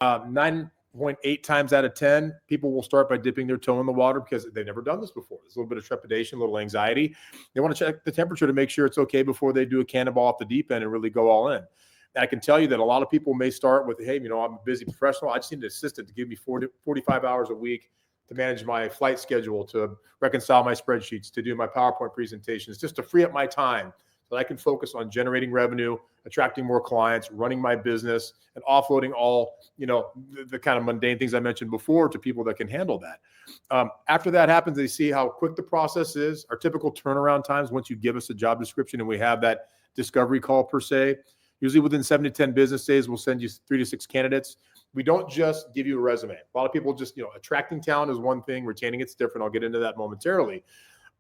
9.8 times out of 10, people will start by dipping their toe in the water because they've never done this before. There's a little bit of trepidation, a little anxiety. They want to check the temperature to make sure it's okay before they do a cannonball off the deep end and really go all in. And I can tell you that a lot of people may start with, hey, I'm a busy professional. I just need an assistant to give me 45 hours a week to manage my flight schedule, to reconcile my spreadsheets, to do my PowerPoint presentations, just to free up my time so that I can focus on generating revenue, attracting more clients, running my business, and offloading all, the kind of mundane things I mentioned before to people that can handle that. After that happens, they see how quick the process is. Our typical turnaround times, once you give us a job description and we have that discovery call per se, usually within 7 to 10 business days, we'll send you 3 to 6 candidates. We don't just give you a resume. A lot of people just, attracting talent is one thing, retaining it's different. I'll get into that momentarily.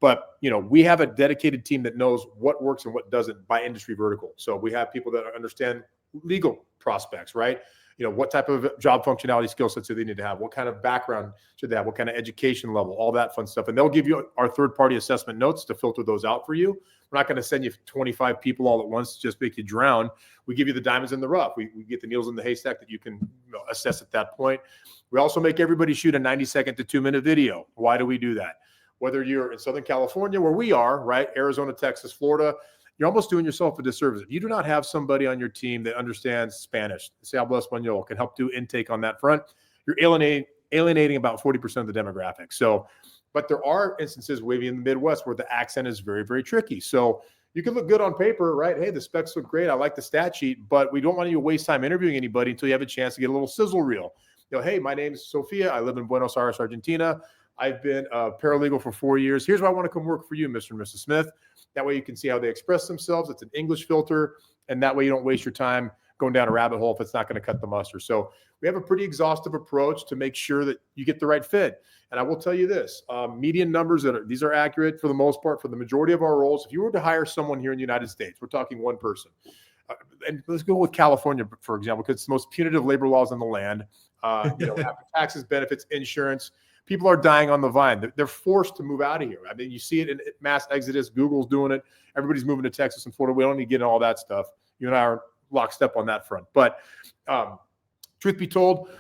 But, we have a dedicated team that knows what works and what doesn't by industry vertical. So we have people that understand legal prospects, right? What type of job functionality skill sets do they need to have? What kind of background should they have? What kind of education level? All that fun stuff. And they'll give you our third-party assessment notes to filter those out for you. We're not going to send you 25 people all at once to just make you drown. We give you the diamonds in the rough. We get the needles in the haystack that you can assess at that point. We also make everybody shoot a 90-second to 2-minute video. Why do we do that? Whether you're in Southern California, where we are, right, Arizona, Texas, Florida, you're almost doing yourself a disservice. If you do not have somebody on your team that understands Spanish, se habla español, can help do intake on that front, you're alienating about 40% of the demographic. So, but there are instances maybe in the Midwest where the accent is very, very tricky. So you can look good on paper, right? Hey, the specs look great. I like the stat sheet, but we don't want you to waste time interviewing anybody until you have a chance to get a little sizzle reel. Hey, my name is Sophia. I live in Buenos Aires, Argentina. I've been a paralegal for 4 years. Here's why I want to come work for you, Mr. and Mrs. Smith. That way you can see how they express themselves. It's an English filter, and that way you don't waste your time going down a rabbit hole if it's not going to cut the mustard. So we have a pretty exhaustive approach to make sure that you get the right fit. And I will tell you this, median numbers, these are accurate for the most part for the majority of our roles. If you were to hire someone here in the United States, we're talking one person. And let's go with California, for example, because it's the most punitive labor laws in the land. After taxes, benefits, insurance, people are dying on the vine. They're forced to move out of here. I mean, you see it in mass exodus. Google's doing it. Everybody's moving to Texas and Florida. We don't need to get into all that stuff. You and I are lockstep on that front. But truth be told,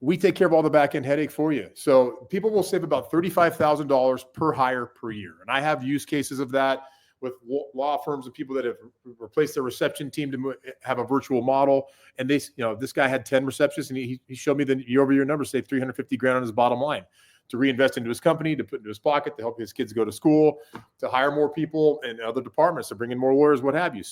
we take care of all the back-end headache for you. So people will save about $35,000 per hire per year. And I have use cases of that with law firms and people that have replaced their reception team to have a virtual model. And this guy had 10 receptionists, and he showed me the year-over-year numbers, saved $350,000 on his bottom line to reinvest into his company, to put into his pocket, to help his kids go to school, to hire more people in other departments, to bring in more lawyers, what have you.